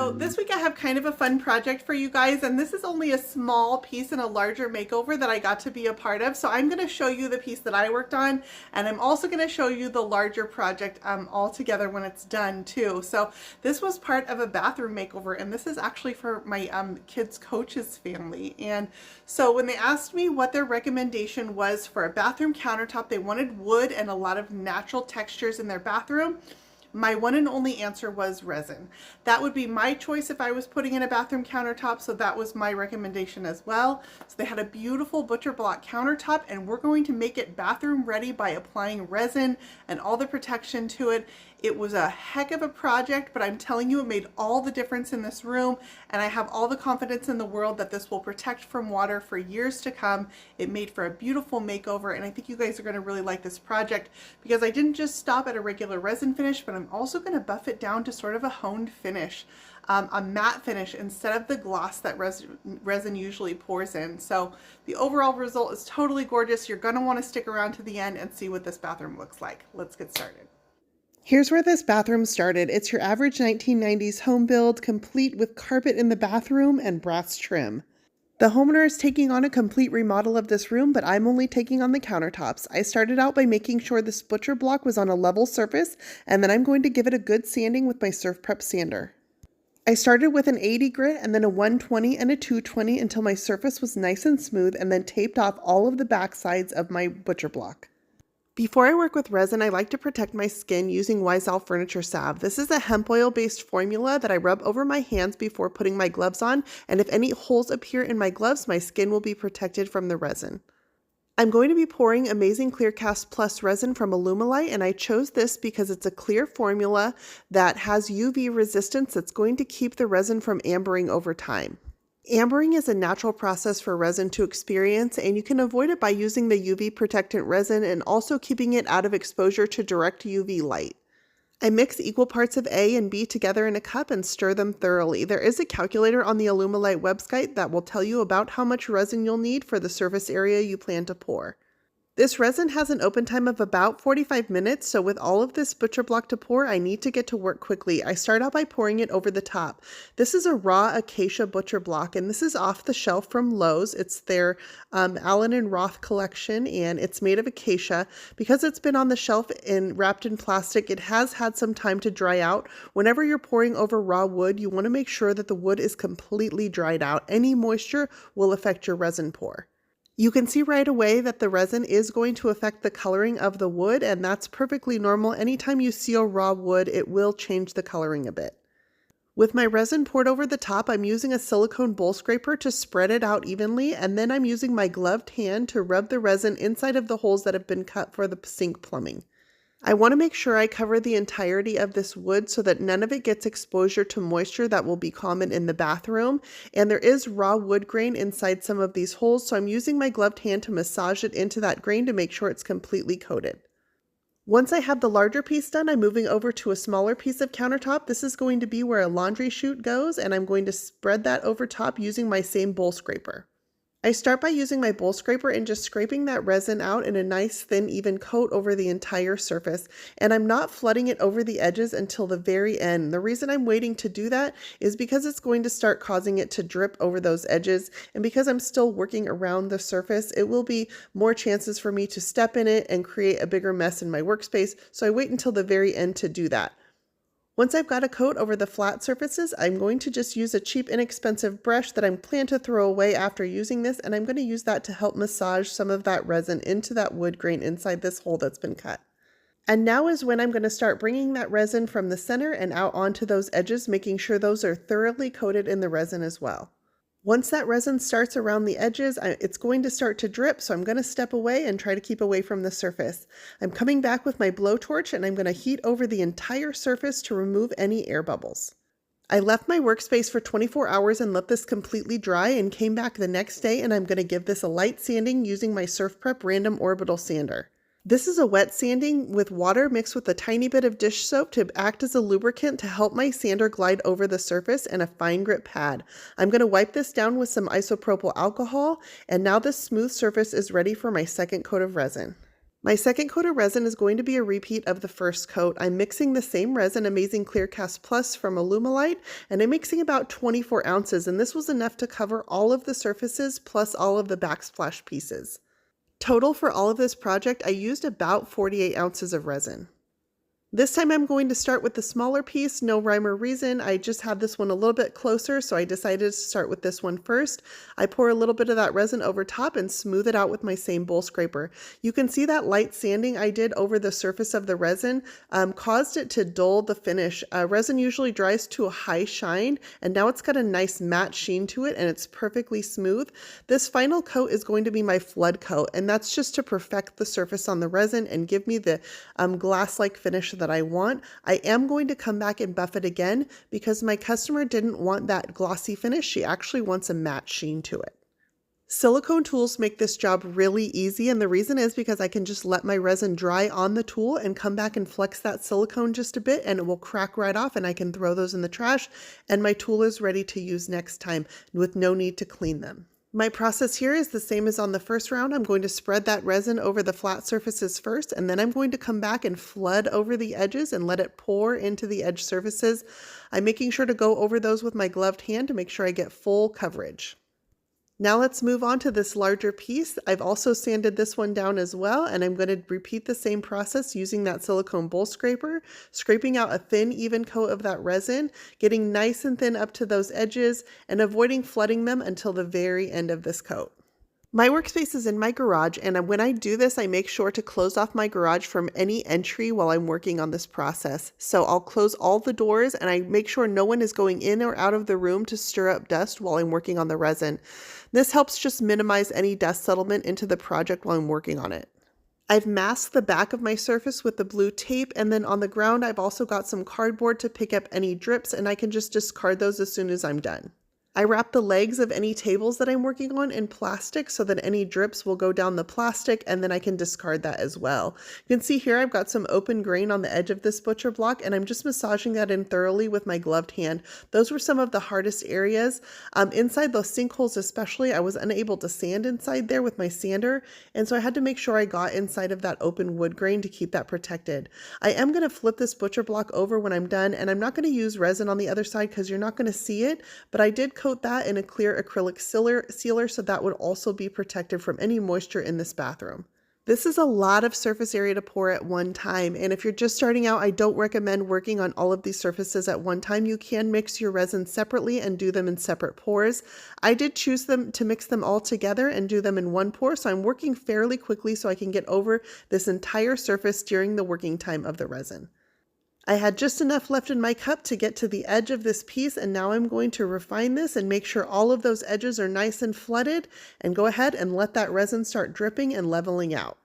So this week I have kind of a fun project for you guys, and this is only a small piece in a larger makeover that I got to be a part of. So I'm going to show you the piece that I worked on, and I'm also going to show you the larger project all together when it's done too. So this was part of a bathroom makeover, and this is actually for my kids' coach's family. And so when they asked me what their recommendation was for a bathroom countertop, they wanted wood and a lot of natural textures in their bathroom. My one and only answer was resin. That would be my choice if I was putting in a bathroom countertop, so that was my recommendation as well. So they had a beautiful butcher block countertop, and we're going to make it bathroom ready by applying resin and all the protection to it. It was a heck of a project, but I'm telling you, it made all the difference in this room, and I have all the confidence in the world that this will protect from water for years to come. It made for a beautiful makeover, and I think you guys are going to really like this project because I didn't just stop at a regular resin finish, but I'm also going to buff it down to sort of a honed finish, a matte finish instead of the gloss that resin usually pours in. So the overall result is totally gorgeous. You're going to want to stick around to the end and see what this bathroom looks like. Let's get started. Here's where this bathroom started. It's your average 1990s home build, complete with carpet in the bathroom and brass trim. The homeowner is taking on a complete remodel of this room, but I'm only taking on the countertops. I started out by making sure this butcher block was on a level surface, and then I'm going to give it a good sanding with my Surf Prep sander. I started with an 80 grit and then a 120 and a 220 until my surface was nice and smooth, and then taped off all of the back sides of my butcher block. Before I work with resin, I like to protect my skin using Wiesel Furniture Salve. This is a hemp oil-based formula that I rub over my hands before putting my gloves on, and if any holes appear in my gloves, my skin will be protected from the resin. I'm going to be pouring Amazing Clear Cast Plus resin from Alumilite, and I chose this because it's a clear formula that has UV resistance that's going to keep the resin from ambering over time. Ambering is a natural process for resin to experience, and you can avoid it by using the UV protectant resin and also keeping it out of exposure to direct UV light. I mix equal parts of A and B together in a cup and stir them thoroughly. There is a calculator on the Alumilite website that will tell you about how much resin you'll need for the surface area you plan to pour. This resin has an open time of about 45 minutes, so with all of this butcher block to pour, I need to get to work quickly. I start out by pouring it over the top. This is a raw acacia butcher block, and this is off the shelf from Lowe's. It's their Allen and Roth collection, and it's made of acacia. Because it's been on the shelf and wrapped in plastic, it has had some time to dry out. Whenever you're pouring over raw wood, you want to make sure that the wood is completely dried out. Any moisture will affect your resin pour. You can see right away that the resin is going to affect the coloring of the wood, and that's perfectly normal. Anytime you seal raw wood, it will change the coloring a bit. With my resin poured over the top, I'm using a silicone bowl scraper to spread it out evenly, and then I'm using my gloved hand to rub the resin inside of the holes that have been cut for the sink plumbing. I want to make sure I cover the entirety of this wood so that none of it gets exposure to moisture that will be common in the bathroom. And there is raw wood grain inside some of these holes, so I'm using my gloved hand to massage it into that grain to make sure it's completely coated. Once I have the larger piece done, I'm moving over to a smaller piece of countertop. This is going to be where a laundry chute goes, and I'm going to spread that over top using my same bowl scraper. I start by using my bowl scraper and just scraping that resin out in a nice thin even coat over the entire surface, and I'm not flooding it over the edges until the very end. The reason I'm waiting to do that is because it's going to start causing it to drip over those edges, and because I'm still working around the surface, it will be more chances for me to step in it and create a bigger mess in my workspace, so I wait until the very end to do that. Once I've got a coat over the flat surfaces, I'm going to just use a cheap, inexpensive brush that I plan to throw away after using this, and I'm going to use that to help massage some of that resin into that wood grain inside this hole that's been cut. And now is when I'm going to start bringing that resin from the center and out onto those edges, making sure those are thoroughly coated in the resin as well. Once that resin starts around the edges, it's going to start to drip, so I'm going to step away and try to keep away from the surface. I'm coming back with my blowtorch, and I'm going to heat over the entire surface to remove any air bubbles. I left my workspace for 24 hours and let this completely dry, and came back the next day, and I'm going to give this a light sanding using my Surf Prep Random Orbital Sander. This is a wet sanding with water mixed with a tiny bit of dish soap to act as a lubricant to help my sander glide over the surface, and a fine grit pad. I'm going to wipe this down with some isopropyl alcohol, and now this smooth surface is ready for my second coat of resin. My second coat of resin is going to be a repeat of the first coat. I'm mixing the same resin, Amazing Clear Cast Plus from Alumilite, and I'm mixing about 24 ounces, and this was enough to cover all of the surfaces plus all of the backsplash pieces. Total for all of this project, I used about 48 ounces of resin. This time I'm going to start with the smaller piece, no rhyme or reason. I just had this one a little bit closer, so I decided to start with this one first. I pour a little bit of that resin over top and smooth it out with my same bowl scraper. You can see that light sanding I did over the surface of the resin caused it to dull the finish. Resin usually dries to a high shine, and now it's got a nice matte sheen to it, and it's perfectly smooth. This final coat is going to be my flood coat, and that's just to perfect the surface on the resin and give me the glass-like finish that I want. I am going to come back and buff it again because my customer didn't want that glossy finish. She actually wants a matte sheen to it. Silicone tools make this job really easy, and the reason is because I can just let my resin dry on the tool and come back and flex that silicone just a bit, and it will crack right off, and I can throw those in the trash, and my tool is ready to use next time with no need to clean them. My process here is the same as on the first round. I'm going to spread that resin over the flat surfaces first, and then I'm going to come back and flood over the edges and let it pour into the edge surfaces. I'm making sure to go over those with my gloved hand to make sure I get full coverage. Now let's move on to this larger piece. I've also sanded this one down as well, and I'm going to repeat the same process using that silicone bowl scraper, scraping out a thin, even coat of that resin, getting nice and thin up to those edges, and avoiding flooding them until the very end of this coat. My workspace is in my garage, and when I do this, I make sure to close off my garage from any entry while I'm working on this process. So I'll close all the doors, and I make sure no one is going in or out of the room to stir up dust while I'm working on the resin. This helps just minimize any dust settlement into the project while I'm working on it. I've masked the back of my surface with the blue tape, and then on the ground I've also got some cardboard to pick up any drips, and I can just discard those as soon as I'm done. I wrap the legs of any tables that I'm working on in plastic so that any drips will go down the plastic, and then I can discard that as well. You can see here I've got some open grain on the edge of this butcher block, and I'm just massaging that in thoroughly with my gloved hand. Those were some of the hardest areas. Inside those sinkholes especially, I was unable to sand inside there with my sander, and so I had to make sure I got inside of that open wood grain to keep that protected. I am going to flip this butcher block over when I'm done, and I'm not going to use resin on the other side because you're not going to see it, but I did coat that in a clear acrylic sealer so that would also be protected from any moisture in this bathroom. This is a lot of surface area to pour at one time, and if you're just starting out, I don't recommend working on all of these surfaces at one time. You can mix your resin separately and do them in separate pours. I did choose to mix them all together and do them in one pour, so I'm working fairly quickly so I can get over this entire surface during the working time of the resin. I had just enough left in my cup to get to the edge of this piece, and now I'm going to refine this and make sure all of those edges are nice and flooded, and go ahead and let that resin start dripping and leveling out.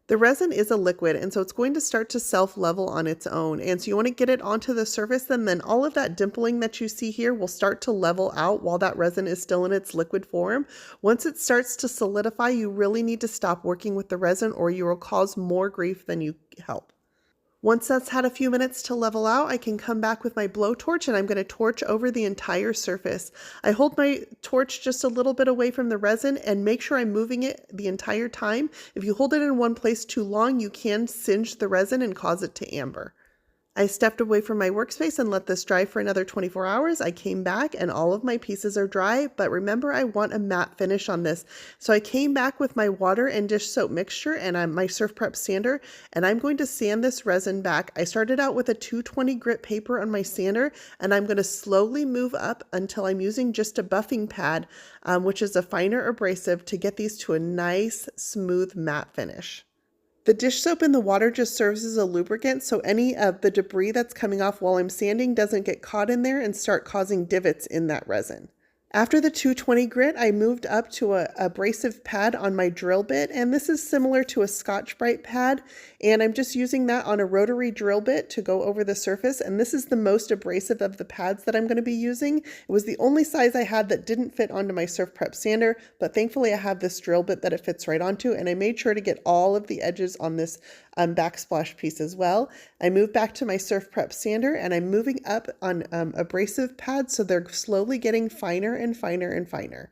The resin is a liquid, and so it's going to start to self-level on its own, and so you want to get it onto the surface, and then all of that dimpling that you see here will start to level out while that resin is still in its liquid form. Once it starts to solidify, you really need to stop working with the resin or you will cause more grief than you help. Once that's had a few minutes to level out, I can come back with my blowtorch and I'm going to torch over the entire surface. I hold my torch just a little bit away from the resin and make sure I'm moving it the entire time. If you hold it in one place too long, you can singe the resin and cause it to amber. I stepped away from my workspace and let this dry for another 24 hours. I came back and all of my pieces are dry, but remember I want a matte finish on this. So I came back with my water and dish soap mixture and my Surf Prep sander, and I'm going to sand this resin back. I started out with a 220 grit paper on my sander, and I'm going to slowly move up until I'm using just a buffing pad, which is a finer abrasive, to get these to a nice, smooth, matte finish. The dish soap in the water just serves as a lubricant, so any of the debris that's coming off while I'm sanding doesn't get caught in there and start causing divots in that resin. After the 220 grit, I moved up to a abrasive pad on my drill bit, and this is similar to a Scotch-Brite pad, and I'm just using that on a rotary drill bit to go over the surface, and this is the most abrasive of the pads that I'm going to be using. It was the only size I had that didn't fit onto my Surf Prep sander, but thankfully I have this drill bit that it fits right onto, and I made sure to get all of the edges on this backsplash piece as well. I moved back to my Surf Prep sander, and I'm moving up on abrasive pads so they're slowly getting finer and finer and finer.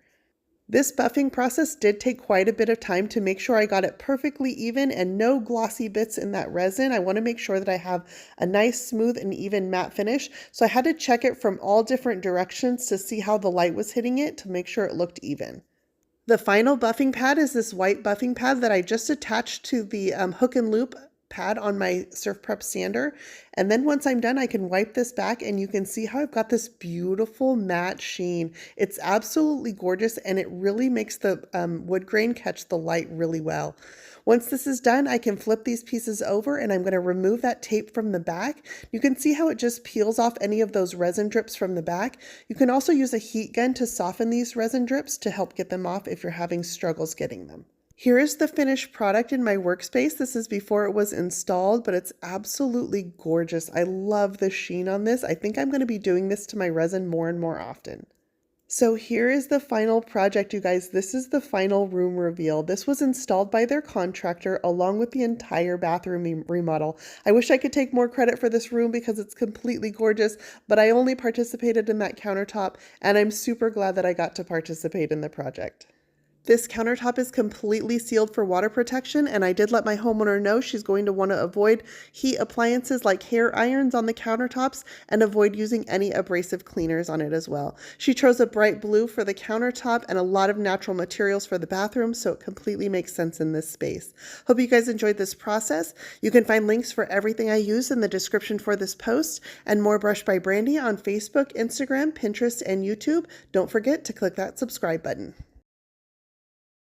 This buffing process did take quite a bit of time to make sure I got it perfectly even and no glossy bits in that resin. I want to make sure that I have a nice, smooth, and even matte finish. So I had to check it from all different directions to see how the light was hitting it to make sure it looked even. The final buffing pad is this white buffing pad that I just attached to the hook and loop pad on my Surf Prep sander. And then once I'm done, I can wipe this back and you can see how I've got this beautiful matte sheen. It's absolutely gorgeous and it really makes the wood grain catch the light really well. Once this is done, I can flip these pieces over and I'm going to remove that tape from the back. You can see how it just peels off any of those resin drips from the back. You can also use a heat gun to soften these resin drips to help get them off if you're having struggles getting them. Here is the finished product in my workspace. This is before it was installed, but it's absolutely gorgeous. I love the sheen on this. I think I'm going to be doing this to my resin more and more often. So here is the final project, you guys. This is the final room reveal. This was installed by their contractor along with the entire bathroom remodel. I wish I could take more credit for this room because it's completely gorgeous, but I only participated in that countertop, and I'm super glad that I got to participate in the project. This countertop is completely sealed for water protection, and I did let my homeowner know she's going to want to avoid heat appliances like hair irons on the countertops and avoid using any abrasive cleaners on it as well. She chose a bright blue for the countertop and a lot of natural materials for the bathroom, so it completely makes sense in this space. Hope you guys enjoyed this process. You can find links for everything I use in the description for this post, and more Brush by Brandy on Facebook, Instagram, Pinterest, and YouTube. Don't forget to click that subscribe button.